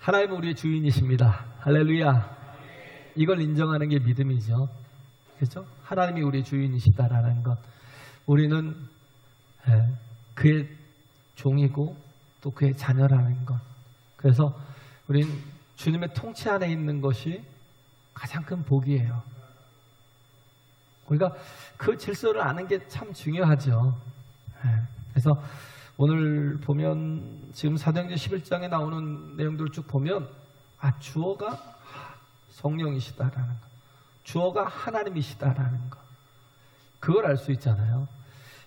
하나님은 우리의 주인이십니다. 할렐루야. 이걸 인정하는 게 믿음이죠. 그렇죠? 하나님이 우리의 주인이시다라는 것. 우리는 그의 종이고 또 그의 자녀라는 것. 그래서 우리는 주님의 통치 안에 있는 것이 가장 큰 복이에요. 우리가 그 질서를 아는 게 참 중요하죠. 그래서 오늘 보면 지금 사도행전 11장에 나오는 내용들을 쭉 보면 주어가 성령이시다라는 것, 주어가 하나님이시다라는 것, 그걸 알 수 있잖아요.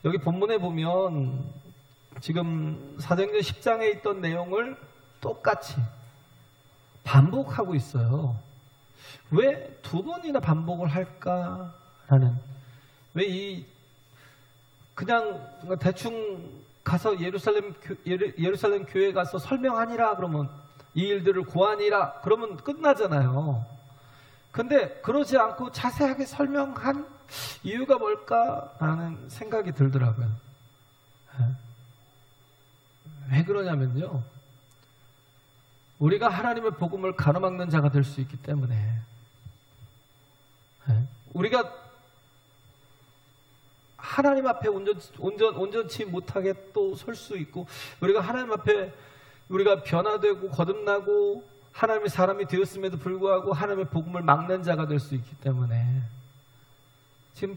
여기 본문에 보면 지금 사도행전 10장에 있던 내용을 똑같이 반복하고 있어요. 왜 두 번이나 반복을 할까라는, 왜 그냥 대충 가서 예루살렘 교회에 가서 설명하니라 그러면, 이 일들을 고하니라 그러면 끝나잖아요. 근데 그러지 않고 자세하게 설명한 이유가 뭘까라는 생각이 들더라고요. 왜 그러냐면요, 우리가 하나님의 복음을 가로막는 자가 될 수 있기 때문에. 우리가 하나님 앞에 온전치 못하게 또 설 수 있고, 우리가 하나님 앞에 우리가 변화되고 거듭나고 하나님의 사람이 되었음에도 불구하고 하나님의 복음을 막는 자가 될 수 있기 때문에. 지금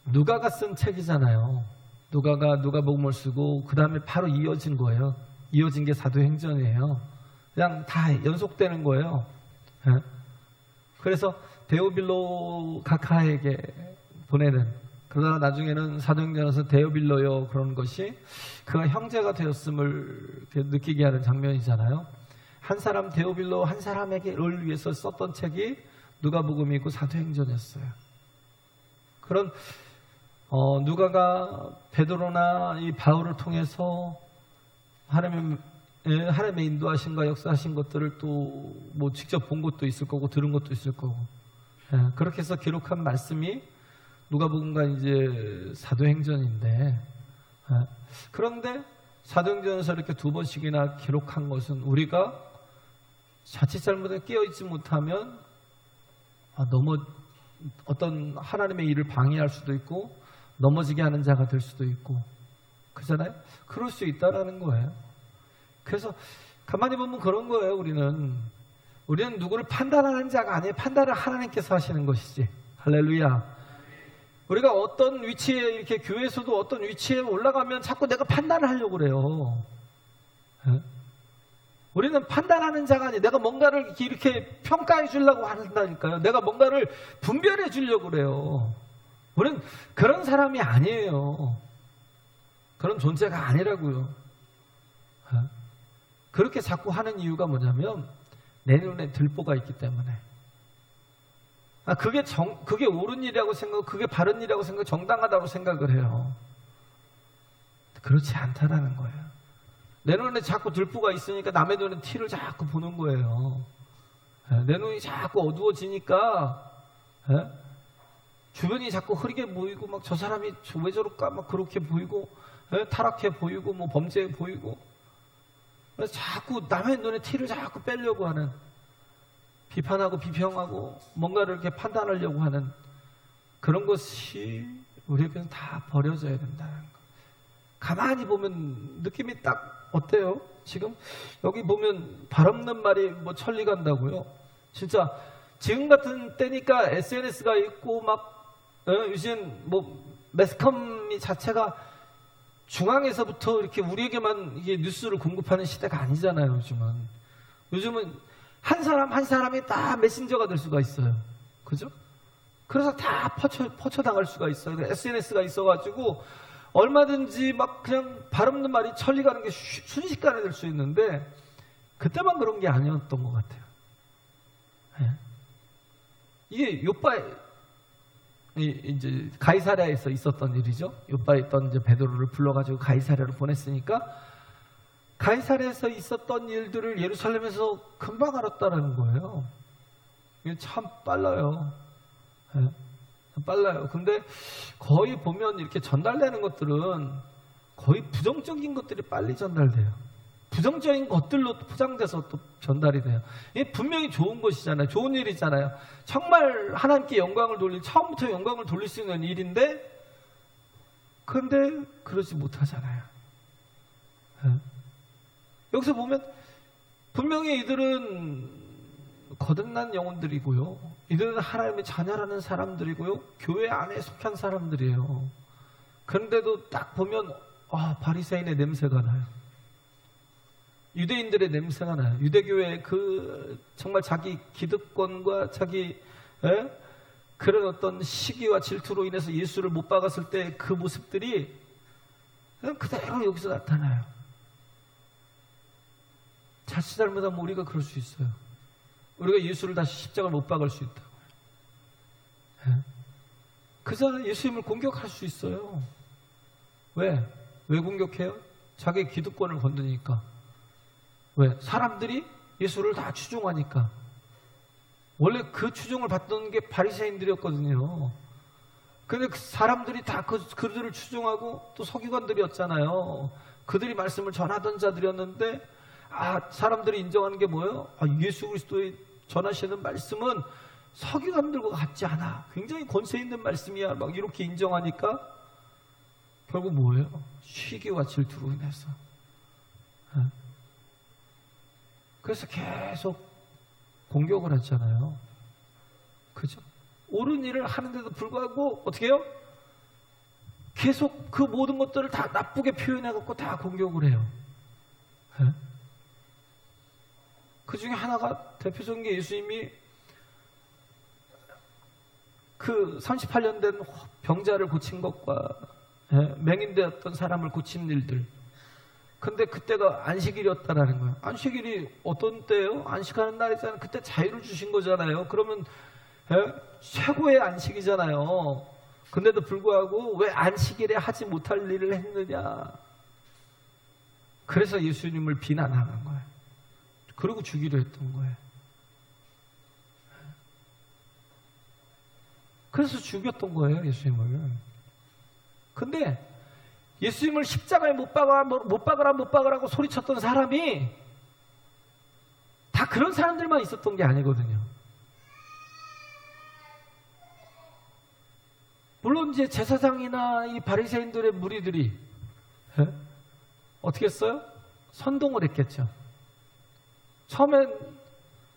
누가가 쓴 책이잖아요. 누가복음을 쓰고 그 다음에 바로 이어진 거예요. 이어진 게 사도행전이에요. 그냥 다 연속되는 거예요. 그래서 데오빌로 각하에게 보내는, 그러다가 나중에는 사도행전에서 데오빌로요 그런 것이 그가 형제가 되었음을 느끼게 하는 장면이잖아요. 한 사람 데오빌로 한 사람에게를 위해서 썼던 책이 누가복음이고 사도행전이었어요. 그런 누가가 베드로나 이 바울을 통해서 하나님의 인도하신과 역사하신 것들을 또 뭐 직접 본 것도 있을 거고 들은 것도 있을 거고, 그렇게 해서 기록한 말씀이 누가복음과 이제 사도행전인데, 그런데 사도행전에서 이렇게 두 번씩이나 기록한 것은 우리가 자칫 잘못에 깨어있지 못하면 어떤 하나님의 일을 방해할 수도 있고 넘어지게 하는 자가 될 수도 있고, 그렇잖아요? 그럴 수 있다라는 거예요. 그래서 가만히 보면 그런 거예요. 우리는 누구를 판단하는 자가 아니에요. 판단을 하나님께서 하시는 것이지. 할렐루야. 우리가 어떤 위치에, 이렇게 교회에서도 어떤 위치에 올라가면 자꾸 내가 판단을 하려고 그래요. 우리는 판단하는 자가 아니에요. 내가 뭔가를 이렇게 평가해 주려고 한다니까요. 내가 뭔가를 분별해 주려고 그래요. 우리는 그런 사람이 아니에요. 그런 존재가 아니라고요. 그렇게 자꾸 하는 이유가 뭐냐면 내 눈에 들보가 있기 때문에. 그게 옳은 일이라고 생각하고 그게 바른 일이라고 생각하고 정당하다고 생각을 해요. 그렇지 않다라는 거예요. 내 눈에 자꾸 들보가 있으니까 남의 눈에 티를 자꾸 보는 거예요. 내 눈이 자꾸 어두워지니까 주변이 자꾸 흐리게 보이고, 막 저 사람이 왜 저럴까 막 그렇게 보이고, 타락해 보이고, 뭐 범죄해 보이고, 그래서 자꾸 남의 눈에 티를 자꾸 빼려고 하는, 비판하고 비평하고 뭔가를 이렇게 판단하려고 하는 그런 것이 우리에게는 다 버려져야 된다는 거. 가만히 보면 느낌이 딱 어때요? 지금 여기 보면 발 없는 말이 뭐 천리 간다고요. 진짜 지금 같은 때니까 SNS가 있고 막 요즘 뭐 매스컴 자체가 중앙에서부터 이렇게 우리에게만 이게 뉴스를 공급하는 시대가 아니잖아요. 요즘은 한 사람이 다 메신저가 될 수가 있어요. 그죠? 그래서 다 퍼쳐나갈 수가 있어요. SNS가 있어가지고 얼마든지 막 그냥 발 없는 말이 천리 가는 게 순식간에 될 수 있는데, 그때만 그런 게 아니었던 것 같아요. 이게 이제 가이사랴에서 있었던 일이죠. 요바에 있던 이제 베드로를 불러가지고 가이사랴로 보냈으니까 가이사랴에서 있었던 일들을 예루살렘에서 금방 알았다라는 거예요. 이게 참 빨라요. 빨라요. 근데 거의 보면 이렇게 전달되는 것들은 거의 부정적인 것들이 빨리 전달돼요. 부정적인 것들로 포장돼서 또 전달이 돼요. 이게 분명히 좋은 것이잖아요. 좋은 일이잖아요. 정말 하나님께 영광을 처음부터 영광을 돌릴 수 있는 일인데, 그런데 그러지 못하잖아요. 여기서 보면 분명히 이들은 거듭난 영혼들이고요, 이들은 하나님의 자녀라는 사람들이고요, 교회 안에 속한 사람들이에요. 그런데도 딱 보면 바리새인의 냄새가 나요. 유대인들의 냄새가 나요. 유대교회의 정말 자기 기득권과 자기 그런 어떤 시기와 질투로 인해서 예수를 못 박았을 때 그 모습들이 그냥 그대로 여기서 나타나요. 자칫 잘못하면 우리가 그럴 수 있어요. 우리가 예수를 다시 십자가를 못 박을 수 있다고요. 그래서 예수님을 공격할 수 있어요. 왜 공격해요? 자기 기득권을 건드니까. 왜? 사람들이 예수를 다 추종하니까. 원래 그 추종을 받던 게 바리새인들이었거든요. 근데 그 사람들이 다 그들을 추종하고 또 서기관들이었잖아요. 그들이 말씀을 전하던 자들이었는데, 사람들이 인정하는 게 뭐예요? 예수 그리스도의 전하시는 말씀은 서기관들과 같지 않아. 굉장히 권세 있는 말씀이야. 막 이렇게 인정하니까 결국 뭐예요? 시기와 질투로 인해서. 그래서 계속 공격을 하잖아요. 그죠? 옳은 일을 하는데도 불구하고 어떻게 해요? 계속 그 모든 것들을 다 나쁘게 표현해갖고 다 공격을 해요. 그 중에 하나가 대표적인 게 예수님이 그 38년 된 병자를 고친 것과 맹인되었던 사람을 고친 일들. 근데 그때가 안식일이었다라는 거예요. 안식일이 어떤 때예요? 안식하는 날이잖아요. 그때 자유를 주신 거잖아요. 그러면 최고의 안식이잖아요. 근데도 불구하고 왜 안식일에 하지 못할 일을 했느냐. 그래서 예수님을 비난하는 거예요. 그리고 죽이려 했던 거예요. 그래서 죽였던 거예요, 예수님을. 근데 예수님을 십자가에 못 박으라고 소리쳤던 사람이 다 그런 사람들만 있었던 게 아니거든요. 물론 이제 제사장이나 이 바리새인들의 무리들이 어떻게 했어요? 선동을 했겠죠. 처음엔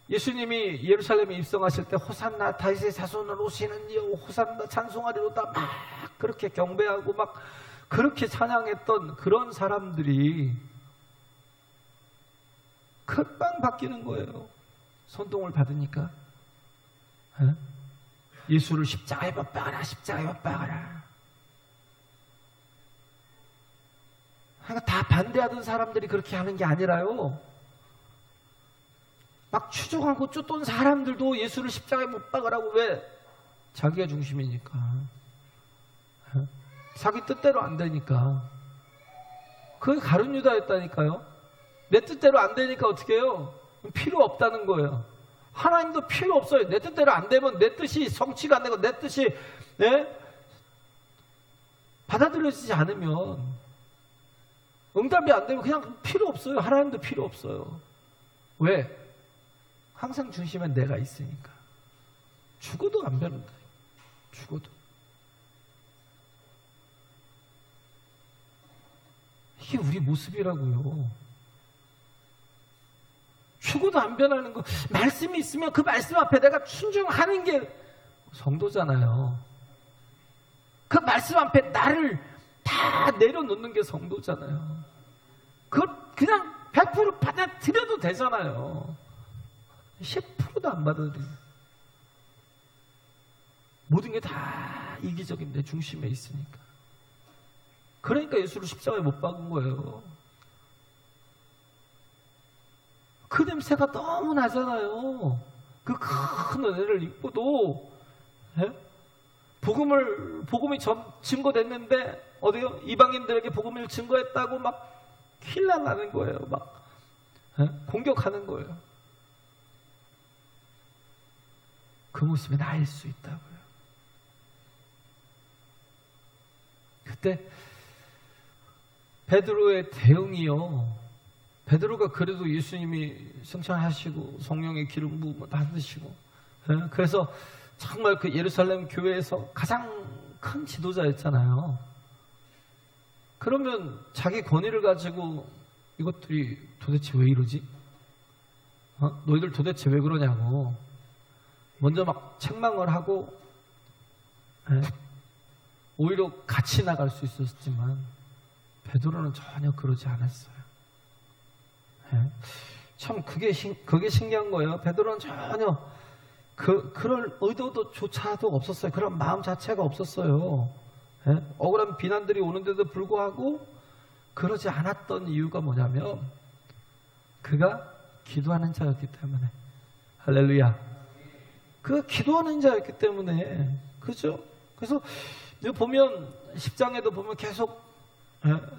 예수님이 예루살렘에 입성하실 때 호산나 다윗의 자손을 오시는 이여 호산나 찬송하리로다 막 그렇게 경배하고 막 그렇게 찬양했던 그런 사람들이 금방 바뀌는 거예요. 선동을 받으니까. 예수를 십자가에 못 박아라, 십자가에 못 박아라. 그러니까 다 반대하던 사람들이 그렇게 하는 게 아니라요, 막 추종하고 쫓던 사람들도 예수를 십자가에 못 박으라고. 왜? 자기가 중심이니까. 자기 뜻대로 안 되니까. 그게 가룟 유다였다니까요. 내 뜻대로 안 되니까 어떻게 해요? 필요 없다는 거예요. 하나님도 필요 없어요. 내 뜻대로 안 되면, 내 뜻이 성취가 안 되고 내 뜻이 받아들여지지 않으면, 응답이 안 되면 그냥 필요 없어요. 하나님도 필요 없어요. 왜? 항상 중심에 내가 있으니까. 죽어도 안 변한다. 죽어도. 이게 우리 모습이라고요. 죽어도 안 변하는 거. 말씀이 있으면 그 말씀 앞에 내가 순종하는 게 성도잖아요. 그 말씀 앞에 나를 다 내려놓는 게 성도잖아요. 그걸 그냥 100% 받아들여도 되잖아요. 10%도 안 받아들여요. 모든 게 다 이기적인 내 중심에 있으니까. 그러니까 예수를 십자가에 못 박은 거예요. 그 냄새가 너무 나잖아요. 그 큰 은혜를 입고도 복음이 증거됐는데 어디요? 이방인들에게 복음을 증거했다고 막 힐난하는 거예요. 막 공격하는 거예요. 그 모습이 나일 수 있다고요. 그때 베드로의 대응이요, 베드로가 그래도 예수님이 승천하시고 성령의 기름 부음을 받으시고, 그래서 정말 그 예루살렘 교회에서 가장 큰 지도자였잖아요. 그러면 자기 권위를 가지고 이것들이 도대체 왜 이러지? 너희들 도대체 왜 그러냐고 먼저 막 책망을 하고, 오히려 같이 나갈 수 있었지만 베드로는 전혀 그러지 않았어요. 참 그게 신기한 거예요. 베드로는 전혀 그럴 의도조차도 없었어요. 그런 마음 자체가 없었어요. 억울한 비난들이 오는데도 불구하고 그러지 않았던 이유가 뭐냐면 그가 기도하는 자였기 때문에. 할렐루야. 그 기도하는 자였기 때문에. 그죠? 그래서 보면 10장에도 보면 계속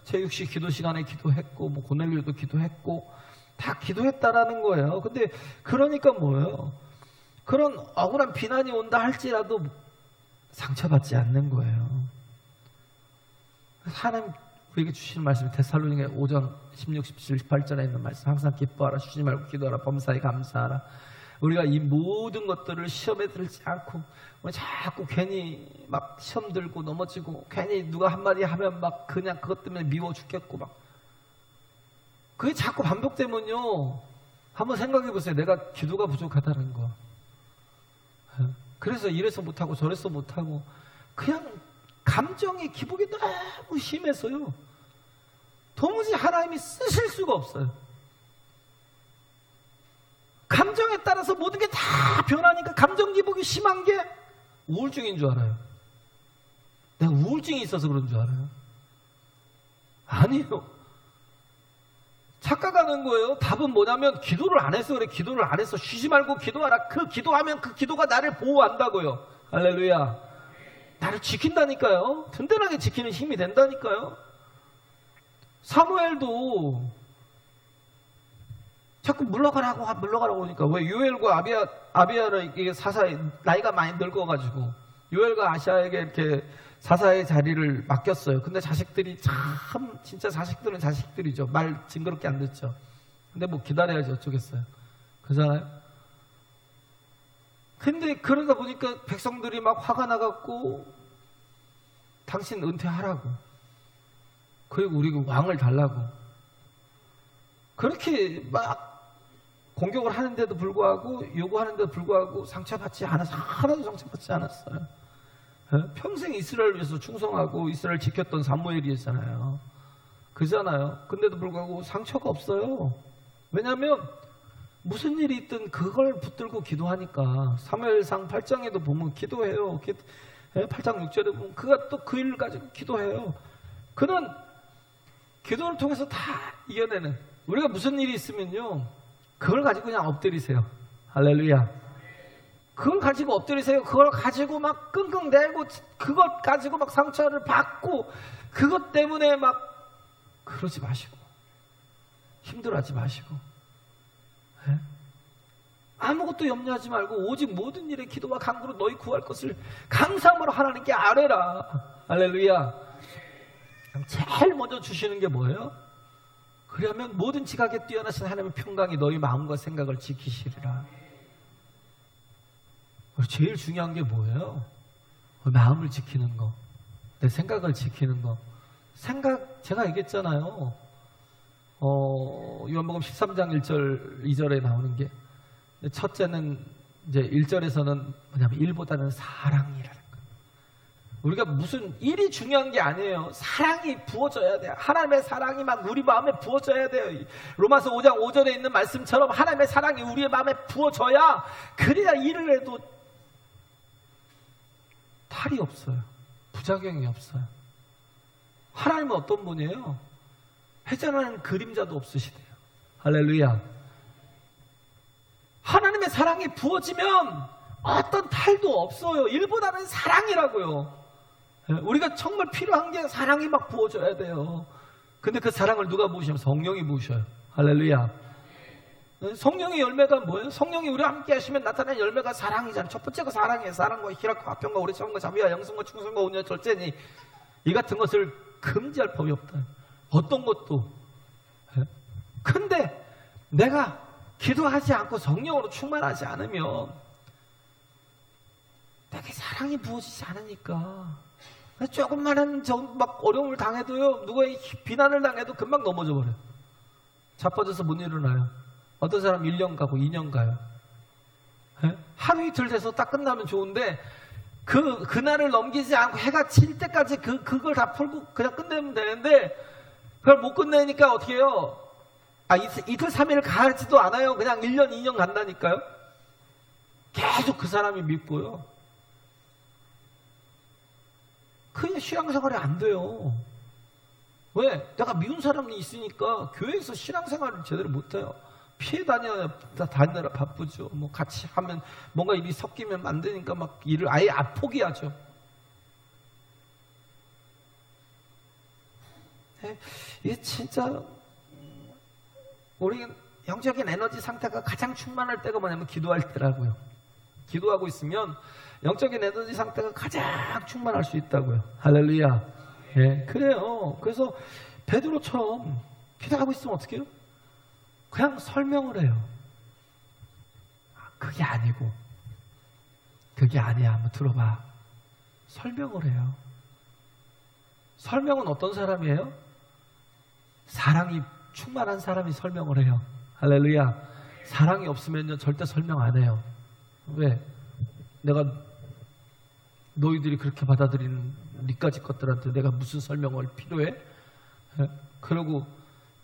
제6시 기도 시간에 기도했고, 뭐 고넬료도 기도했고, 다 기도했다라는 거예요. 근데 그러니까 뭐예요? 그런 억울한 비난이 온다 할지라도 상처받지 않는 거예요. 하나님 우리에게 주시는 말씀이 데살로니가 5장 16, 17, 18절에 있는 말씀, 항상 기뻐하라, 쉬지 말고 기도하라, 범사에 감사하라. 우리가 이 모든 것들을 시험에 들지 않고 자꾸 괜히 막 시험 들고 넘어지고, 괜히 누가 한마디 하면 막 그냥 그것 때문에 미워 죽겠고, 막 그게 자꾸 반복되면요, 한번 생각해 보세요. 내가 기도가 부족하다는 거. 그래서 이래서 못하고 저래서 못하고, 그냥 감정의 기복이 너무 심해서요, 도무지 하나님이 쓰실 수가 없어요. 감정에 따라서 모든 게 다 변하니까 감정 기복이 심한 게 우울증인 줄 알아요. 내가 우울증이 있어서 그런 줄 알아요. 아니에요. 착각하는 거예요. 답은 뭐냐면 기도를 안 해서 그래. 기도를 안 해서. 쉬지 말고 기도하라. 그 기도하면 그 기도가 나를 보호한다고요. 할렐루야. 나를 지킨다니까요. 든든하게 지키는 힘이 된다니까요. 사무엘도 자꾸 물러가라고 하니까, 왜 요엘과 아비야를 사사에 나이가 많이 늙어가지고 요엘과 아시아에게 이렇게 사사의 자리를 맡겼어요. 근데 자식들이 참, 진짜 자식들은 자식들이죠. 말 징그럽게 안 듣죠. 근데 뭐 기다려야지 어쩌겠어요. 그잖아요. 근데 그러다 보니까 백성들이 막 화가 나갖고 당신 은퇴하라고, 그리고 우리 왕을 달라고 그렇게 막 공격을 하는데도 불구하고, 요구하는데도 불구하고 상처받지 않아서, 하나도 상처받지 않았어요. 평생 이스라엘을 위해서 충성하고 이스라엘 지켰던 사무엘이었잖아요. 그잖아요. 근데도 불구하고 상처가 없어요. 왜냐하면 무슨 일이 있든 그걸 붙들고 기도하니까. 사무엘상 8장에도 보면 기도해요. 8장 6절에 보면 그가 또 그 일을 가지고 기도해요. 그는 기도를 통해서 다 이겨내는. 우리가 무슨 일이 있으면요, 그걸 가지고 그냥 엎드리세요. 할렐루야. 그걸 가지고 엎드리세요. 그걸 가지고 막 끙끙대고, 그것 가지고 막 상처를 받고, 그것 때문에 막 그러지 마시고, 힘들어하지 마시고, 아무것도 염려하지 말고 오직 모든 일에 기도와 간구로 너희 구할 것을 감사함으로 하나님께 아뢰라. 할렐루야. 제일 먼저 주시는 게 뭐예요? 그러면 모든 지각에 뛰어나신 하나님의 평강이 너희 마음과 생각을 지키시리라. 제일 중요한 게 뭐예요? 마음을 지키는 거, 내 생각을 지키는 거. 생각, 제가 얘기했잖아요. 요한복음 13장 1절 2절에 나오는 게, 첫째는 이제 1절에서는 뭐냐면 일보다는 사랑이라는 거예요. 우리가 무슨 일이 중요한 게 아니에요. 사랑이 부어져야 돼요. 하나님의 사랑이 막 우리 마음에 부어져야 돼요. 로마서 5장 5절에 있는 말씀처럼 하나님의 사랑이 우리의 마음에 부어져야, 그래야 일을 해도 탈이 없어요. 부작용이 없어요. 하나님은 어떤 분이에요? 회전하는 그림자도 없으시대요. 할렐루야. 하나님의 사랑이 부어지면 어떤 탈도 없어요. 일보다는 사랑이라고요. 우리가 정말 필요한 게 사랑이 막 부어져야 돼요. 근데 그 사랑을 누가 부으시면 성령이 부으셔요. 할렐루야. 성령의 열매가 뭐예요? 성령이 우리와 함께 하시면 나타나는 열매가 사랑이잖아요. 첫 번째가 사랑이에요. 사랑과 희락과 화평과 오래참과 자비와 영성과 충성과 온유와 절제니 이 같은 것을 금지할 법이 없다. 어떤 것도 근데 내가 기도하지 않고 성령으로 충만하지 않으면 내게 사랑이 부어지지 않으니까 조금만한 막 어려움을 당해도요, 누구의 비난을 당해도 금방 넘어져 버려요. 자빠져서 못 일어나요. 어떤 사람 1년 가고 2년 가요. 예? 하루 이틀 돼서 딱 끝나면 좋은데 그날을 넘기지 않고 해가 질 때까지 그걸 다 풀고 그냥 끝내면 되는데 그걸 못 끝내니까 어떻게 해요? 이틀 3일 가지도 않아요. 그냥 1년 2년 간다니까요. 계속 그 사람이 믿고요. 그게 신앙생활이 안 돼요. 왜? 내가 미운 사람이 있으니까 교회에서 신앙생활을 제대로 못해요. 피해 다니느라 바쁘죠. 뭐 같이 하면 뭔가 일이 섞이면 안 되니까 막 일을 아예 포기하죠. 이게 진짜 우리 영적인 에너지 상태가 가장 충만할 때가 뭐냐면 기도할 때라고요. 기도하고 있으면 영적인 에너지 상태가 가장 충만할 수 있다고요. 할렐루야. 예, 그래요. 그래서 베드로처럼 기도하고 있으면 어떻게 해요? 그냥 설명을 해요. 그게 아니고, 그게 아니야. 한번 들어봐. 설명을 해요. 설명은 어떤 사람이에요? 사랑이 충만한 사람이 설명을 해요. 할렐루야. 사랑이 없으면요, 절대 설명 안 해요. 왜? 내가 너희들이 그렇게 받아들이는 니까지 것들한테 내가 무슨 설명을 필요해? 그러고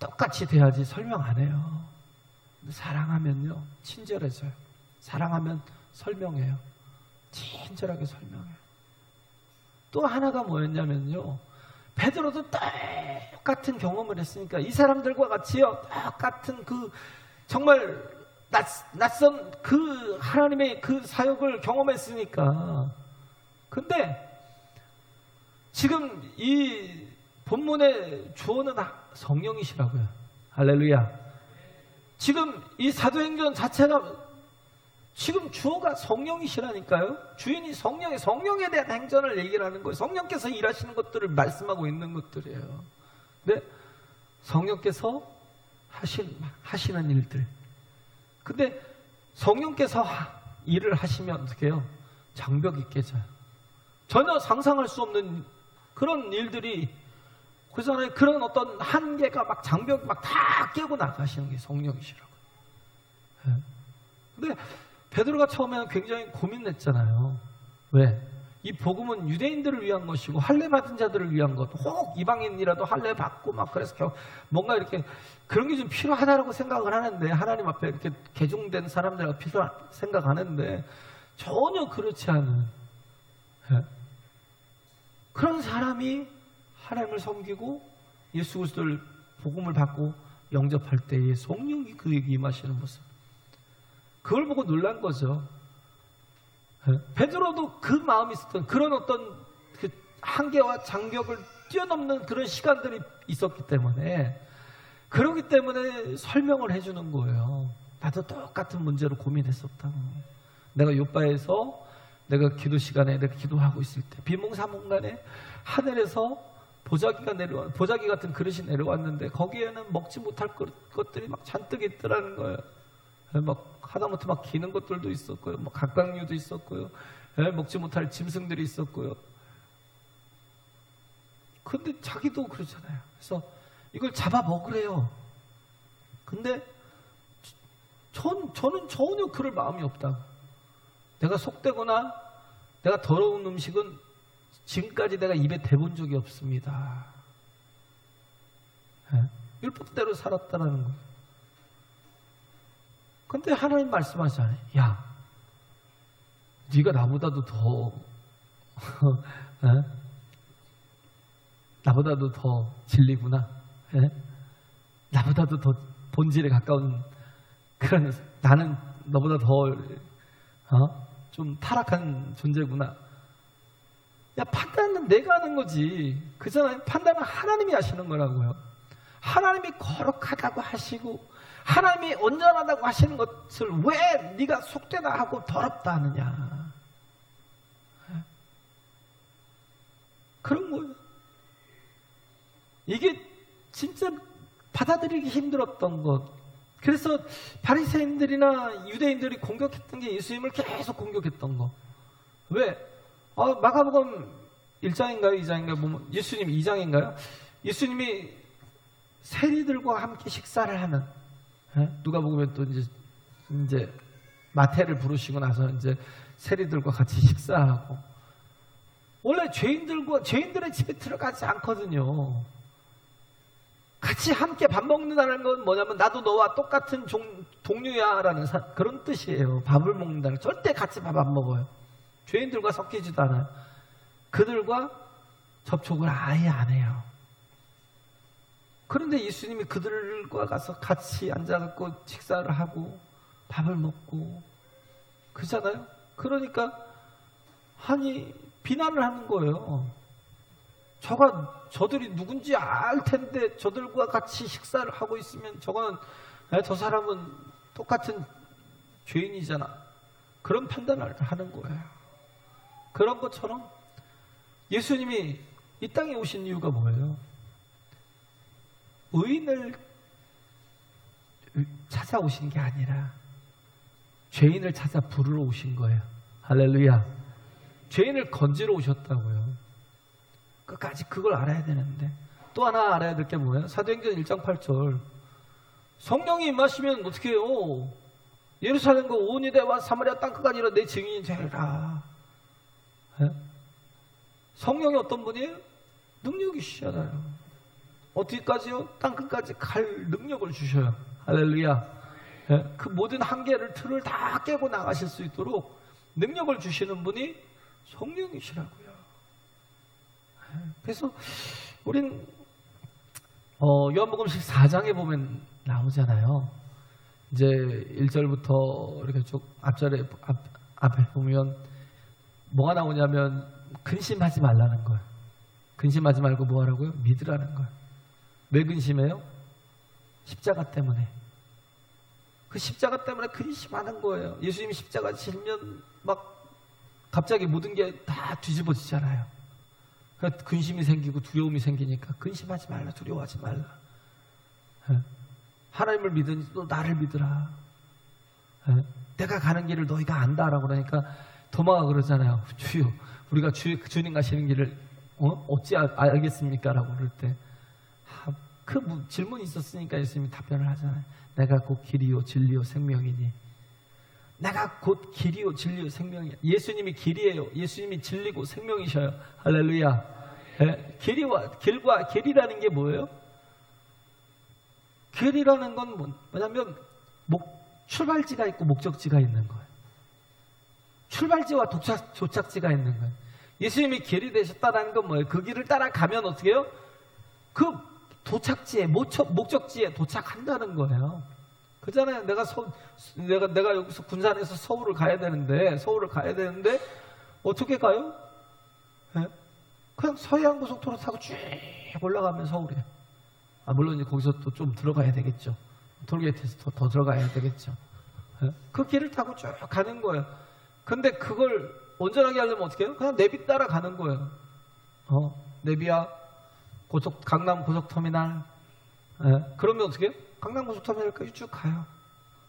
똑같이 돼야지 설명 안 해요. 근데 사랑하면요, 친절해져요. 사랑하면 설명해요. 친절하게 설명해요. 또 하나가 뭐였냐면요, 베드로도 똑같은 경험을 했으니까 이 사람들과 같이요, 똑같은 정말 낯선 그 하나님의 그 사역을 경험했으니까. 근데 지금 이 본문의 주어는 성령이시라고요. 할렐루야. 지금 이 사도행전 자체가 지금 주어가 성령이시라니까요. 주인이 성령에 대한 행전을 얘기를 하는 거예요. 성령께서 일하시는 것들을 말씀하고 있는 것들이에요. 근데 성령께서 하시는 일들. 근데 성령께서 일을 하시면 어떻게 해요? 장벽이 깨져요. 전혀 상상할 수 없는 그런 일들이, 그전에 그런 어떤 한계가 막 장벽 막 다 깨고 나가시는 게 성령이시라고요. 근데 베드로가 처음에는 굉장히 고민했잖아요. 왜? 이 복음은 유대인들을 위한 것이고 할례 받은 자들을 위한 것, 혹 이방인이라도 할례 받고 막 그래서 뭔가 이렇게 그런 게 좀 필요하다라고 생각을 하는데, 하나님 앞에 이렇게 개종된 사람들과 생각하는데 전혀 그렇지 않은 그런 사람이 하나님을 섬기고 예수 그리스도를 복음을 받고 영접할 때에 성령이 그에게 임하시는 모습, 그걸 보고 놀란 거죠. 베드로도 그 마음이 있었던 그런 어떤 그 한계와 장벽을 뛰어넘는 그런 시간들이 있었기 때문에, 그러기 때문에 설명을 해주는 거예요. 나도 똑같은 문제로 고민했었다고. 내가 요바에서 내가 기도 시간에 내가 기도하고 있을 때 비몽사몽간에 하늘에서 보자기 같은 그릇이 내려왔는데 거기에는 먹지 못할 것들이 막 잔뜩 있더라는 거예요. 막 하다못해 막 기는 것들도 있었고요, 막 각각류도 있었고요, 먹지 못할 짐승들이 있었고요. 근데 자기도 그러잖아요. 그래서 이걸 잡아 먹으래요. 근데 저는 전혀 그럴 마음이 없다고. 내가 속되거나 내가 더러운 음식은 지금까지 내가 입에 대본 적이 없습니다. 율법대로 살았다라는 거예요. 근데 하나님 말씀하시잖아요. 야, 네가 나보다도 더 나보다도 더 진리구나. 나보다도 더 본질에 가까운 그런, 나는 너보다 더 좀 타락한 존재구나. 야, 판단은 내가 하는 거지. 그잖아요. 판단은 하나님이 하시는 거라고요. 하나님이 거룩하다고 하시고 하나님이 온전하다고 하시는 것을 왜 네가 속되다 하고 더럽다 하느냐. 그런 거예요. 이게 진짜 받아들이기 힘들었던 것. 그래서 바리새인들이나 유대인들이 공격했던 게 예수님을 계속 공격했던 거. 왜? 마가복음 1장인가요? 2장인가요? 보면 예수님 2장인가요? 예수님이 세리들과 함께 식사를 하는, 누가복음에 또 이제 마태를 부르시고 나서 이제 세리들과 같이 식사하고, 원래 죄인들의 집에 들어가지 않거든요. 같이 함께 밥 먹는다는 건 뭐냐면 나도 너와 똑같은 동료야라는 그런 뜻이에요. 밥을 먹는다는 건. 절대 같이 밥 안 먹어요. 죄인들과 섞이지도 않아요. 그들과 접촉을 아예 안 해요. 그런데 예수님이 그들과 가서 같이 앉아갖고 식사를 하고 밥을 먹고 그러잖아요. 그러니까 비난을 하는 거예요. 저들이 누군지 알 텐데 저들과 같이 식사를 하고 있으면 저 사람은 똑같은 죄인이잖아. 그런 판단을 하는 거예요. 그런 것처럼 예수님이 이 땅에 오신 이유가 뭐예요? 의인을 찾아오신 게 아니라 죄인을 찾아 부르러 오신 거예요. 할렐루야. 죄인을 건지러 오셨다고요. 끝까지 그걸 알아야 되는데, 또 하나 알아야 될 게 뭐예요? 사도행전 1장 8절. 성령이 임하시면 어떻게 해요? 예루살렘과 온 유대와 사마리아 땅끝까지 이르러 내 증인이 되리라. 성령이 어떤 분이에요? 능력이시잖아요. 어디까지요? 땅끝까지 갈 능력을 주셔요. 할렐루야. 그 모든 한계를, 틀을 다 깨고 나가실 수 있도록 능력을 주시는 분이 성령이시라고요. 그래서 우린 요한복음 14장에 보면 나오잖아요. 이제 1절부터 이렇게 쭉 앞에 보면 뭐가 나오냐면 근심하지 말라는 거예요. 근심하지 말고 뭐 하라고요? 믿으라는 거예요. 왜 근심해요? 십자가 때문에. 그 십자가 때문에 근심하는 거예요. 예수님이 십자가 지면 막 갑자기 모든 게 다 뒤집어지잖아요. 근심이 생기고 두려움이 생기니까 근심하지 말라, 두려워하지 말라. 하나님을 믿으니 또 나를 믿으라. 내가 가는 길을 너희가 안다라고 그러니까 도마가 그러잖아요. 주여, 우리가 주님 가시는 길을 어찌 알겠습니까? 라고 그럴 때 그 질문이 있었으니까 예수님이 답변을 하잖아요. 내가 곧 길이요 진리요 생명이니. 내가 곧 길이요 진리요 생명이야. 예수님이 길이에요. 예수님이 진리고 생명이셔요. 할렐루야. 길이라는 게 뭐예요? 길이라는 건 뭐냐면 출발지가 있고 목적지가 있는 거예요. 출발지와 도착지가 있는 거예요. 예수님이 길이 되셨다는 건 뭐예요? 그 길을 따라가면 어떻게 해요? 그 도착지에, 목적지에 도착한다는 거예요. 그잖아요. 내가 여기서 군산에서 서울을 가야 되는데 어떻게 가요? 그냥 서해안고속도로 타고 쭉 올라가면 서울이에요. 물론 이제 거기서 또 좀 들어가야 되겠죠. 톨게이트에서 더 들어가야 되겠죠. 그 길을 타고 쭉 가는 거예요. 근데 그걸 온전하게 하려면 어떻게 해요? 그냥 내비 따라 가는 거예요. 내비야 강남 고속터미널. 그러면 어떻게 해요? 강남 고속터미널까지 쭉 가요.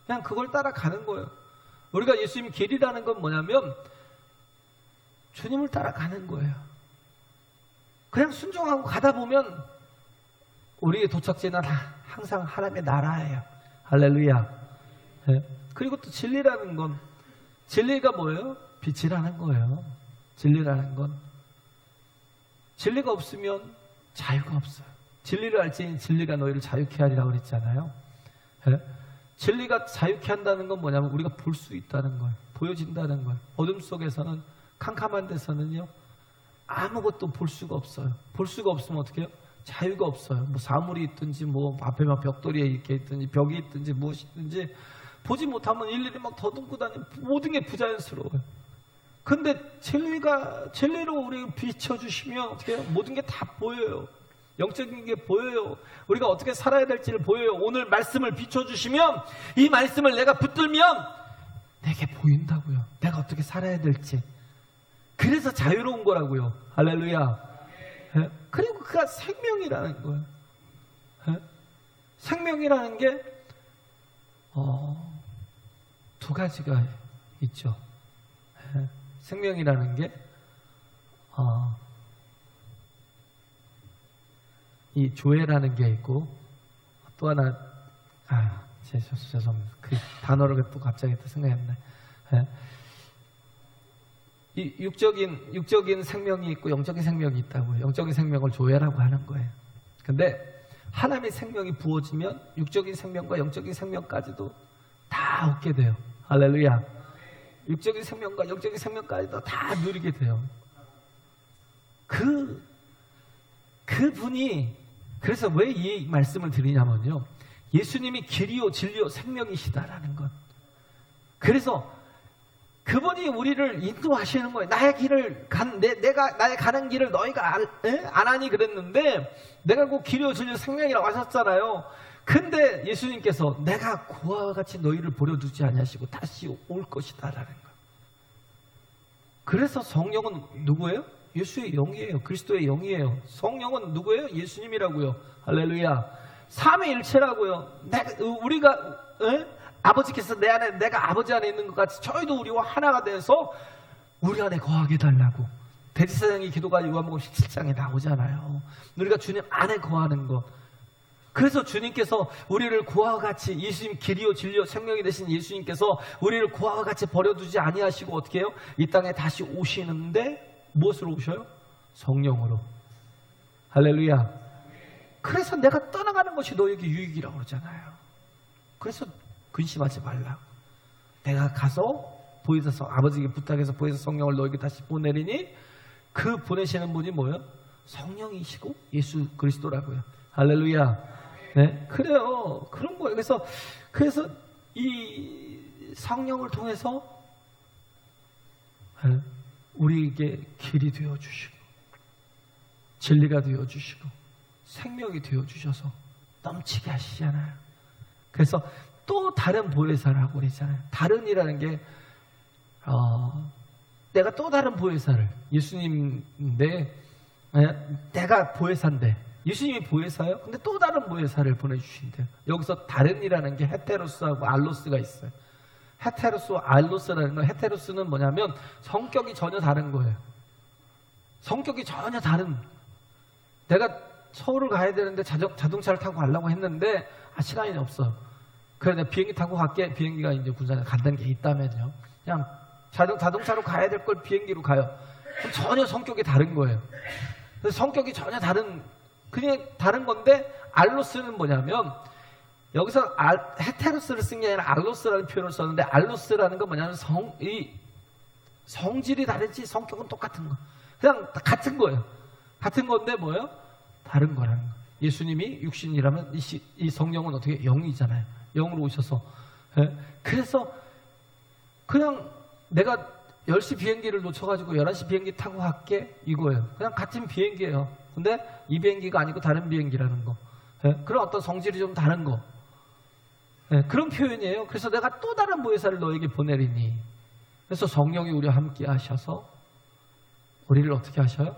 그냥 그걸 따라 가는 거예요. 우리가 예수님 길이라는 건 뭐냐면 주님을 따라가는 거예요. 그냥 순종하고 가다 보면 우리의 도착지는 항상 하나님의 나라예요. 할렐루야. 그리고 또 진리라는 건, 진리가 뭐예요? 빛이라는 거예요. 진리라는 건. 진리가 없으면 자유가 없어요. 진리를 알지니 진리가 너희를 자유케 하리라고 그랬잖아요. 진리가 자유케 한다는 건 뭐냐면 우리가 볼 수 있다는 거예요. 보여진다는 거예요. 어둠 속에서는, 캄캄한 데서는요, 아무것도 볼 수가 없어요. 볼 수가 없으면 어떻게 해요? 자유가 없어요. 뭐 사물이 있든지, 뭐 앞에 막 벽돌이 이렇게 있든지, 벽이 있든지, 무엇이 있든지 보지 못하면 일일이 막 더듬고 다니는 모든 게 부자연스러워요. 근데 진리로 우리를 비춰주시면 어떻게 해요? 모든 게 다 보여요. 영적인 게 보여요. 우리가 어떻게 살아야 될지를 보여요. 오늘 말씀을 비춰주시면 이 말씀을 내가 붙들면 내게 보인다고요. 내가 어떻게 살아야 될지. 그래서 자유로운 거라고요. 할렐루야. 그리고 그가 생명이라는 거예요. 생명이라는 게 두 가지가 있죠. 생명이라는 게 이 조회라는 게 있고, 또 하나 죄송합니다. 그 단어를 또 갑자기 또 생각이 안 나요. 이 육적인 생명이 있고 영적인 생명이 있다고요. 영적인 생명을 조회라고 하는 거예요. 근데 하나님의 생명이 부어지면 육적인 생명과 영적인 생명까지도 다 얻게 돼요. 할렐루야. 육적인 생명과 영적인 생명까지도 다 누리게 돼요. 그분이, 그래서 왜 이 말씀을 드리냐면요, 예수님이 길이요 진리요 생명이시다라는 것. 그래서 그분이 우리를 인도하시는 거예요. 나의 길을 내가 나의 가는 길을 너희가 안 하니 그랬는데, 내가 그 길이요 진리요 생명이라고 하셨잖아요. 근데 예수님께서 내가 고아와 같이 너희를 버려두지 아니하시고 다시 올 것이다라는 거. 그래서 성령은 누구예요? 예수의 영이에요. 그리스도의 영이에요. 성령은 누구예요? 예수님이라고요. 할렐루야. 삼위일체라고요. 우리가 아버지께서 내 안에, 내가 아버지 안에 있는 것 같이 저희도 우리와 하나가 돼서 우리 안에 거하게 달라고 대제사장의 기도가 요한복음 17장에 나오잖아요. 우리가 주님 안에 거하는 것. 그래서 주님께서 우리를 고아와 같이, 예수님 길이요 진리요 생명이 되신 예수님께서 우리를 고아와 같이 버려두지 아니하시고 어떻게 해요? 이 땅에 다시 오시는데 무엇으로 오셔요? 성령으로. 할렐루야. 그래서 내가 떠나가는 것이 너에게 유익이라고 그러잖아요. 그래서 근심하지 말라고. 내가 가서 보이셔서, 아버지께 부탁해서 보이셔서 성령을 너에게 다시 보내리니, 그 보내시는 분이 뭐예요? 성령이시고 예수 그리스도라고요. 할렐루야. 네, 그래요. 그런 거예요. 그래서 이 성령을 통해서 우리에게 길이 되어주시고 진리가 되어주시고 생명이 되어주셔서 넘치게 하시잖아요. 그래서 또 다른 보혜사를 하고 그러잖아요. 다른이라는 게 내가 또 다른 보혜사를, 예수님인데 내가 보혜사인데 예수님이 보혜사예요? 근데 또 다른 보혜사를 보내주신대요. 여기서 다른이라는 게 헤테로스하고 알로스가 있어요. 헤테로스와 알로스라는 건, 헤테로스는 뭐냐면 성격이 전혀 다른 거예요. 성격이 전혀 다른. 내가 서울을 가야 되는데 자동차를 타고 가려고 했는데 시간이 없어. 그래 내가 비행기 타고 갈게. 비행기가 이제 군산에 간다는 게 있다면요, 그냥 자동차로 가야 될 걸 비행기로 가요. 그럼 전혀 성격이 다른 거예요. 그래서 성격이 전혀 그냥 다른 건데, 알로스는 뭐냐면, 여기서 헤테로스를 쓴 게 아니라 알로스라는 표현을 썼는데, 알로스라는 건 뭐냐면 성질이 다르지 성격은 똑같은 거. 그냥 같은 거예요. 같은 건데 뭐예요? 다른 거라는 거. 예수님이 육신이라면 이 성령은 어떻게 영이잖아요. 영으로 오셔서. 그래서 그냥 내가 10시 비행기를 놓쳐가지고 11시 비행기 타고 갈게 이거예요. 그냥 같은 비행기예요. 근데 이 비행기가 아니고 다른 비행기라는 거. 그런 어떤 성질이 좀 다른 거. 그런 표현이에요. 그래서 내가 또 다른 보혜사를 너에게 보내리니. 그래서 성령이 우리와 함께 하셔서 우리를 어떻게 하셔요?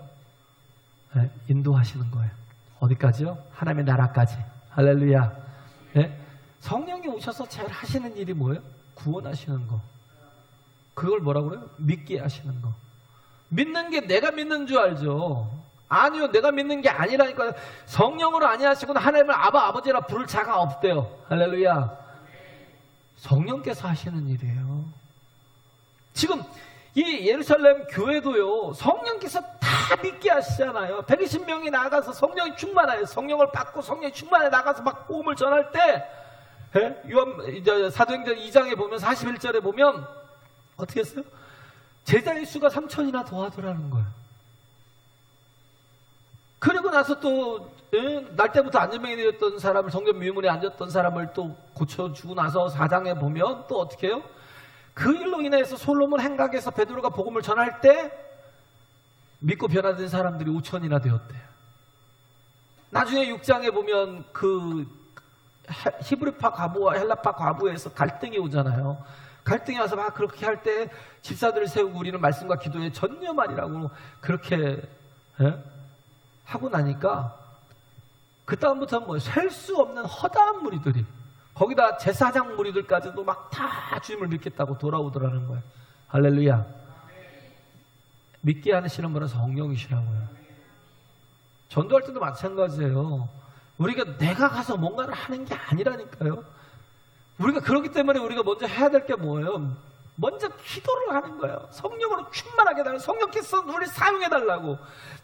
인도하시는 거예요. 어디까지요? 하나님의 나라까지. 할렐루야. 성령이 오셔서 제일 하시는 일이 뭐예요? 구원하시는 거. 그걸 뭐라고 그래요? 믿게 하시는 거. 믿는 게 내가 믿는 줄 알죠? 아니요, 내가 믿는 게 아니라니까요. 성령으로 아니하시고는 하나님을 아버지라 부를 자가 없대요. 할렐루야. 성령께서 하시는 일이에요. 지금 이 예루살렘 교회도요, 성령께서 다 믿게 하시잖아요. 120명이 나가서 성령이 충만해요. 성령을 받고 성령이 충만해 나가서 막 복음을 전할 때, 사도행전 2장에 보면 41절에 보면 어떻게 했어요? 제자의 수가 3,000이나 더하더라는 거예요. 그리고 나서 또 날 때부터 안전병이 되었던 사람을, 성전 미문에 앉았던 사람을 또 고쳐주고 나서 4장에 보면 또 어떻게 해요? 그 일로 인해서 솔로몬 행각에서 베드로가 복음을 전할 때 믿고 변화된 사람들이 5,000이나 되었대요. 나중에 6장에 보면 그 히브리파 과부와 헬라파 과부에서 갈등이 오잖아요. 갈등이 와서 막 그렇게 할 때 집사들을 세우고 우리는 말씀과 기도에 전념하리라고 그렇게 하고 나니까 그 다음부터는 뭐예요? 셀 수 없는 허다한 무리들이, 거기다 제사장 무리들까지도 막 다 주님을 믿겠다고 돌아오더라는 거예요. 할렐루야. 믿게 하시는 분은 성령이시라고요. 전도할 때도 마찬가지예요. 우리가 내가 가서 뭔가를 하는 게 아니라니까요. 우리가 그렇기 때문에 우리가 먼저 해야 될 게 뭐예요? 먼저 기도를 하는 거예요. 성령으로 충만하게 달라고. 성령께서 우리를 사용해달라고.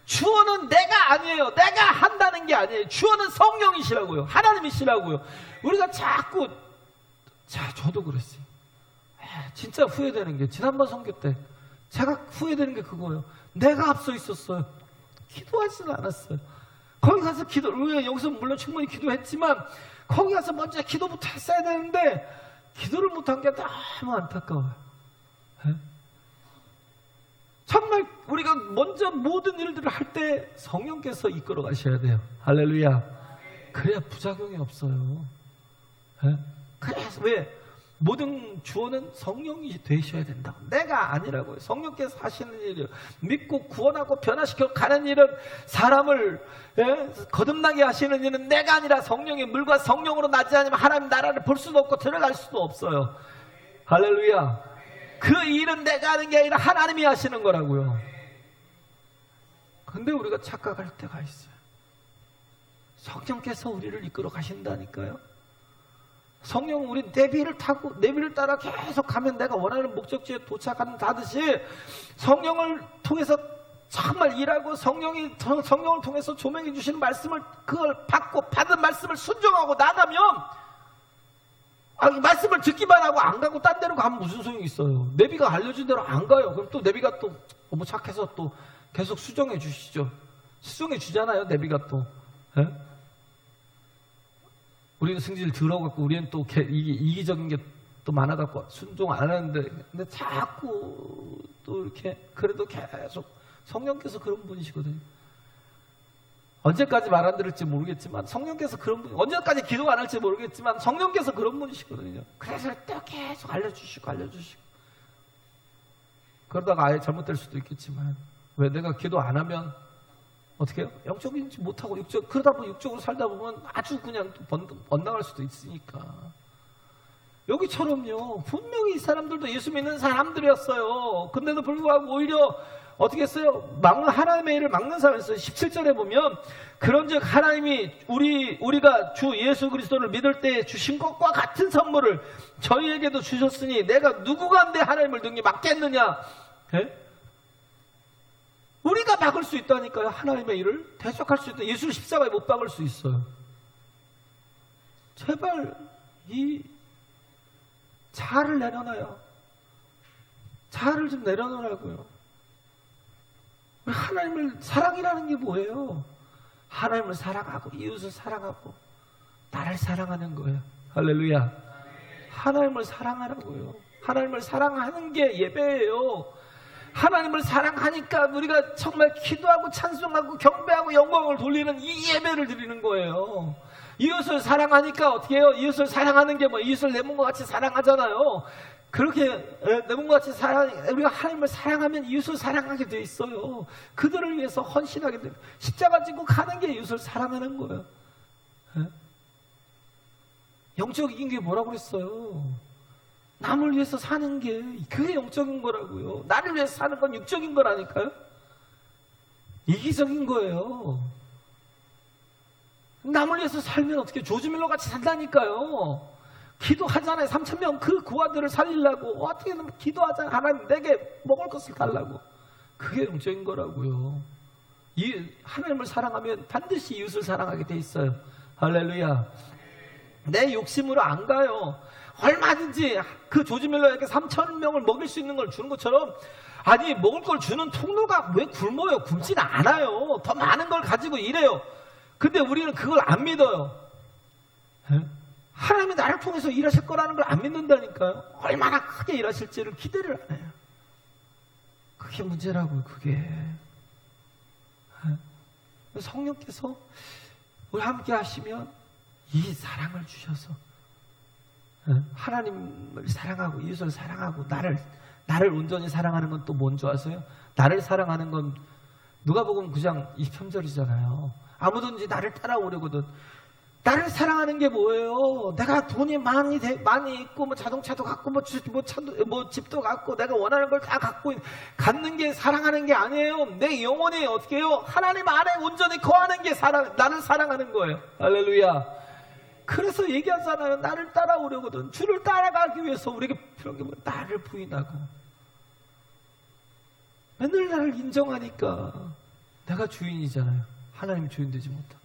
주어는 내가 아니에요. 내가 한다는 게 아니에요. 주어는 성령이시라고요. 하나님이시라고요. 우리가 자꾸, 저도 그랬어요. 진짜 후회되는 게, 지난번 선교 때 제가 후회되는 게 그거예요. 내가 앞서 있었어요. 기도하지는 않았어요. 거기 가서 우리가 여기서 물론 충분히 기도했지만 거기 가서 먼저 기도부터 했어야 되는데 기도를 못한 게 너무 안타까워요. 네? 정말 우리가 먼저 모든 일들을 할 때 성령께서 이끌어 가셔야 돼요. 할렐루야. 그래야 부작용이 없어요. 네? 그래서 왜? 모든 주어는 성령이 되셔야 된다고. 내가 아니라고요. 성령께서 하시는 일이요. 믿고 구원하고 변화시켜 가는 일은, 사람을 거듭나게 하시는 일은 내가 아니라 성령의 물과 성령으로 나지 않으면 하나님 나라를 볼 수도 없고 들어갈 수도 없어요. 할렐루야. 그 일은 내가 하는 게 아니라 하나님이 하시는 거라고요. 근데 우리가 착각할 때가 있어요. 성령께서 우리를 이끌어 가신다니까요. 성령은 우리 내비를 타고 내비를 따라 계속 가면 내가 원하는 목적지에 도착한다듯이 성령을 통해서 정말 일하고 성령을 통해서 조명해 주시는 말씀을, 그걸 받고 받은 말씀을 순종하고 나가면, 이 말씀을 듣기만 하고 안 가고 딴 데로 가면 무슨 소용이 있어요. 내비가 알려준 대로 안 가요. 그럼 또 내비가 또 너무 착해서 또 계속 수정해 주시죠. 수정해 주잖아요. 내비가 또. 우리는 승질 들어갖고 우리는 또 이기적인 게 또 많아갖고 순종 안 하는데, 근데 자꾸 또 이렇게, 그래도 계속 성령께서 그런 분이시거든요. 언제까지 말 안 들을지 모르겠지만 성령께서 그런 분, 언제까지 기도 안 할지 모르겠지만 성령께서 그런 분이시거든요. 그래서 또 계속 알려주시고 그러다가 아예 잘못될 수도 있겠지만, 왜? 내가 기도 안 하면 어떻게 해요? 영적인지 못하고 그러다 보면 육적으로 살다 보면 아주 그냥 엇나갈 수도 있으니까. 여기처럼요, 분명히 이 사람들도 예수 믿는 사람들이었어요. 근데도 불구하고 오히려 어떻게 했어요? 하나님의 일을 막는 사람이었어요. 17절에 보면, 그런즉 하나님이 우리가 주 예수 그리스도를 믿을 때 주신 것과 같은 선물을 저희에게도 주셨으니 내가 누구간데 하나님을 등에 막겠느냐? 우리가 막을 수 있다니까요. 하나님의 일을 대적할 수 있다. 예수를 십자가에 못 박을 수 있어요. 제발 이 자아를 내려놔요. 자아를 좀 내려놓으라고요. 하나님을 사랑이라는 게 뭐예요? 하나님을 사랑하고 이웃을 사랑하고 나를 사랑하는 거예요. 할렐루야. 하나님을 사랑하라고요. 하나님을 사랑하는 게 예배예요. 하나님을 사랑하니까 우리가 정말 기도하고 찬송하고 경배하고 영광을 돌리는 이 예배를 드리는 거예요. 이웃을 사랑하니까 어떻게 해요? 이웃을 사랑하는 게 이웃을 내 몸과 같이 사랑하잖아요. 그렇게 내 몸과 같이 우리가 하나님을 사랑하면 이웃을 사랑하게 돼 있어요. 그들을 위해서 헌신하게 돼. 십자가 지고 가는 게 이웃을 사랑하는 거예요. 영적인 게 뭐라고 그랬어요? 남을 위해서 사는 게 그게 영적인 거라고요. 나를 위해서 사는 건 육적인 거라니까요. 이기적인 거예요. 남을 위해서 살면 어떻게 조지밀러 같이 산다니까요. 기도하잖아요. 3,000명 그 구하들을 살리려고 어떻게 기도하잖아요. 하나님 내게 먹을 것을 달라고. 그게 영적인 거라고요. 하나님을 사랑하면 반드시 이웃을 사랑하게 돼 있어요. 할렐루야. 내 욕심으로 안 가요. 얼마든지 그 조지밀러에게 3,000명을 먹일 수 있는 걸 주는 것처럼, 아니 먹을 걸 주는 통로가 왜 굶어요? 굶지는 않아요. 더 많은 걸 가지고 일해요. 근데 우리는 그걸 안 믿어요. 하나님이 나를 통해서 일하실 거라는 걸 안 믿는다니까요. 얼마나 크게 일하실지를 기대를 안 해요. 그게 문제라고요. 그게. 성령께서 우리 함께 하시면 이 사랑을 주셔서 하나님을 사랑하고 이웃을 사랑하고 나를 온전히 사랑하는 건 또 뭔 줄 아세요? 나를 사랑하는 건 누가복음 9장 23절이잖아요. 아무든지 나를 따라오려거든. 나를 사랑하는 게 뭐예요? 내가 돈이 많이 있고, 뭐 자동차도 갖고, 뭐 집도 갖고, 내가 원하는 걸 다 갖는 게 사랑하는 게 아니에요. 내 영혼이 어떻게 해요? 하나님 안에 온전히 거하는 게 나를 사랑하는 거예요. 할렐루야. 그래서 얘기하잖아요. 나를 따라오려거든. 주를 따라가기 위해서 우리에게 필요한 게 뭐예요? 나를 부인하고. 맨날 나를 인정하니까 내가 주인이잖아요. 하나님 주인 되지 못하고.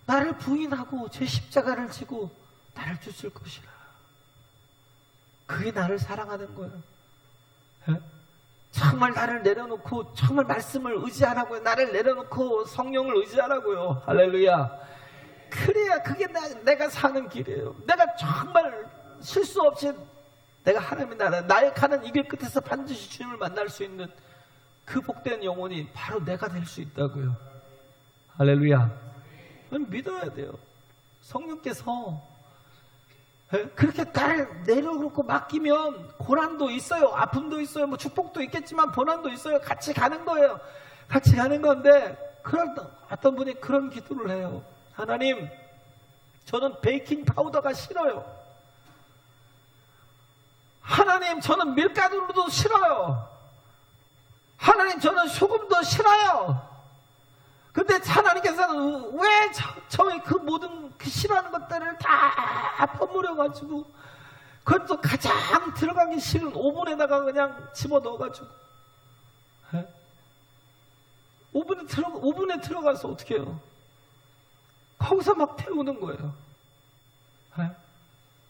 나를 부인하고 제 십자가를 지고 나를 쫓을 것이라. 그게 나를 사랑하는 거예요. 에? 정말 나를 내려놓고 정말 말씀을 의지하라고요. 나를 내려놓고 성령을 의지하라고요. 할렐루야. 그래야 그게 내가 사는 길이에요. 내가 정말 실수 없이 내가 하나님의 나라, 나의 가는 이 길 끝에서 반드시 주님을 만날 수 있는 그 복된 영혼이 바로 내가 될 수 있다고요. 할렐루야. 믿어야 돼요. 성령께서 그렇게 나를 내려놓고 맡기면 고난도 있어요. 아픔도 있어요. 뭐 축복도 있겠지만 고난도 있어요. 같이 가는 거예요. 같이 가는 건데 어떤 분이 그런 기도를 해요. 하나님, 저는 베이킹 파우더가 싫어요. 하나님, 저는 밀가루도 싫어요. 하나님, 저는 소금도 싫어요. 근데 하나님께서는 왜 저의 그 모든 그 싫어하는 것들을 다 버무려가지고 그것도 가장 들어가기 싫은 오븐에다가 그냥 집어넣어가지고 오븐에 들어가서 어떻게 해요? 거기서 막 태우는 거예요.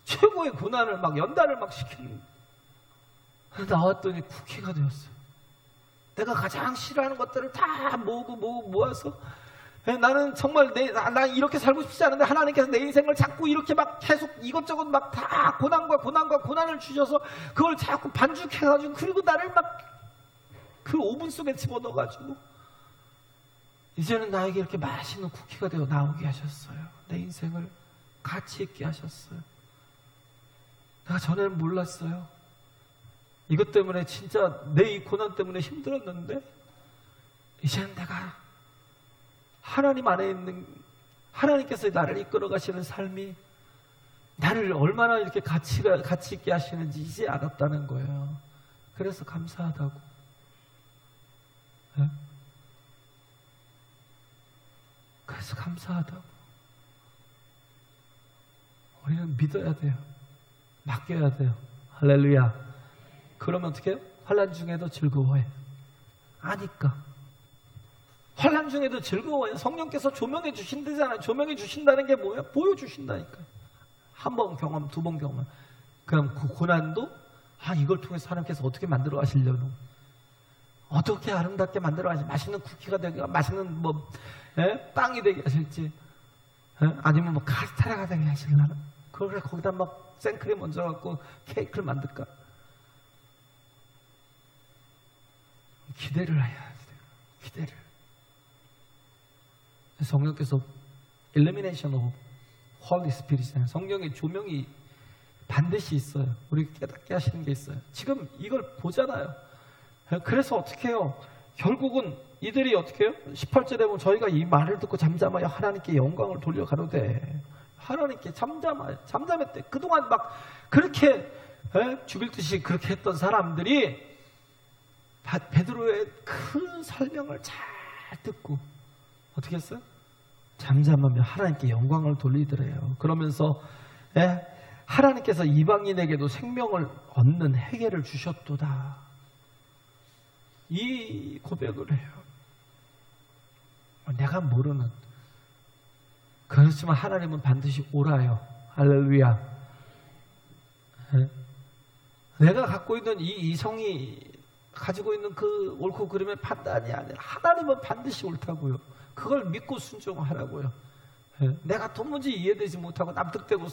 최고의 고난을 막 연달을 막 시키는 거예요. 나왔더니 쿠키가 되었어요. 내가 가장 싫어하는 것들을 다 모아서 나는 정말 난 이렇게 살고 싶지 않은데 하나님께서 내 인생을 자꾸 이렇게 막 계속 이것저것 막 다 고난을 주셔서 그걸 자꾸 반죽해가지고 그리고 나를 막 그 오븐 속에 집어넣어가지고 이제는 나에게 이렇게 맛있는 쿠키가 되어 나오게 하셨어요. 내 인생을 가치 있게 하셨어요. 내가 전에는 몰랐어요. 이것 때문에 진짜 내 이 고난 때문에 힘들었는데 이제는 내가 하나님 안에 있는 하나님께서 나를 이끌어 가시는 삶이 나를 얼마나 이렇게 가치 있게 하시는지 이제 알았다는 거예요. 그래서 감사하다고. 네? 그래서 감사하다고. 우리는 믿어야 돼요. 맡겨야 돼요. 할렐루야. 그러면 어떻게 해요? 환난 중에도 즐거워해. 아니까. 환난 중에도 즐거워해. 성령께서 조명해 주신다잖아요. 조명해 주신다는 게 뭐예요? 보여주신다니까요. 한 번 경험, 두 번 경험. 그럼 그 고난도 이걸 통해서 하나님께서 어떻게 만들어 가시려고 어떻게 아름답게 만들어 가시 맛있는 쿠키가 되게 맛있는 빵이 되게 하실지 아니면 뭐 카스테라가 되게 하실려나 그걸 거기다 막 생크림 얹어갖고 케이크를 만들까? 기대를 해야 돼요. 기대를. 성령께서 Illumination of Holy Spirit이잖아요. 성령의 조명이 반드시 있어요. 우리 깨닫게 하시는 게 있어요. 지금 이걸 보잖아요. 그래서 어떻게 해요? 결국은 이들이 어떻게 해요? 18절에 보면 저희가 이 말을 듣고 잠잠하여 하나님께 영광을 돌려가로되 하나님께 잠잠했대. 그동안 막 그렇게 죽일 듯이 그렇게 했던 사람들이 베드로의 큰 설명을 잘 듣고 어떻게 했어요? 잠잠하며 하나님께 영광을 돌리더래요. 그러면서 하나님께서 이방인에게도 생명을 얻는 해결을 주셨도다. 이 고백을 해요. 내가 모르는 그렇지만 하나님은 반드시 오라요. 할렐루야. 내가 갖고 있는 이 이성이 가지고 있는 그 옳고 그름의 판단이 아니라 하나님은 반드시 옳다고요. 그걸 믿고 순종하라고요. 내가 도무지 이해되지 못하고 납득되고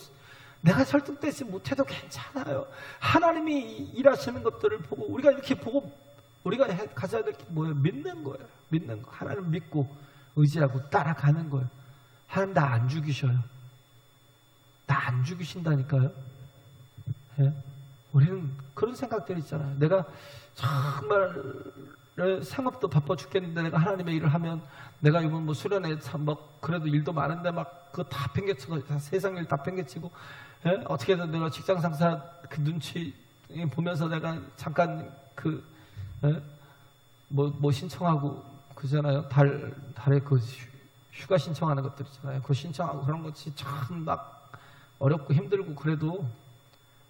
내가 설득되지 못해도 괜찮아요. 하나님이 일하시는 것들을 보고 우리가 이렇게 보고 우리가 가져야 될 게 뭐예요? 믿는 거예요. 믿는 거. 하나님 믿고 의지하고 따라가는 거예요. 하나님 나 안 죽이셔요. 나 안 죽이신다니까요. 우리는 그런 생각들이 있잖아요. 내가 정말 생업도 바빠 죽겠는데 내가 하나님의 일을 하면 내가 이번 뭐 수련회 참 뭐 그래도 일도 많은데 막 그거 다 팽개치고 세상 일 다 팽개치고 어떻게든 내가 직장 상사 그 눈치 보면서 내가 잠깐 뭐 신청하고 그잖아요. 달에 그 휴가 신청하는 것들 있잖아요. 그거 신청하고 그런 것이 참 막 어렵고 힘들고 그래도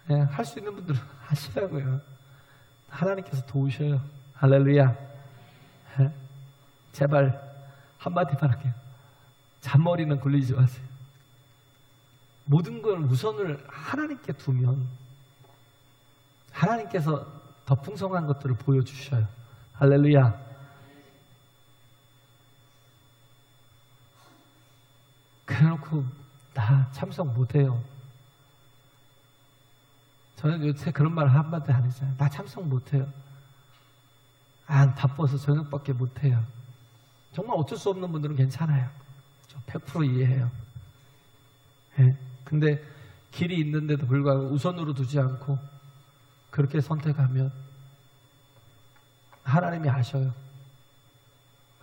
할 수 있는 분들은 하시라고요. 하나님께서 도우셔요. 할렐루야. 제발 한마디 바랄게요. 잔머리는 굴리지 마세요. 모든 걸 우선을 하나님께 두면 하나님께서 더 풍성한 것들을 보여주셔요. 할렐루야. 그래놓고 나 참석 못해요. 저는 요새 그런 말 한마디 안 했어요. 나 참석 못해요. 바빠서 저녁밖에 못해요. 정말 어쩔 수 없는 분들은 괜찮아요. 저 100% 이해해요. 근데 길이 있는데도 불구하고 우선으로 두지 않고 그렇게 선택하면 하나님이 아셔요.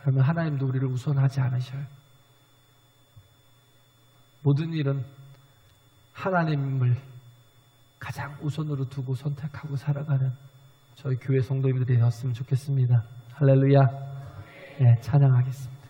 그러면 하나님도 우리를 우선하지 않으셔요. 모든 일은 하나님을 가장 우선으로 두고 선택하고 살아가는 저희 교회 성도님들이 되었으면 좋겠습니다. 할렐루야. 찬양하겠습니다.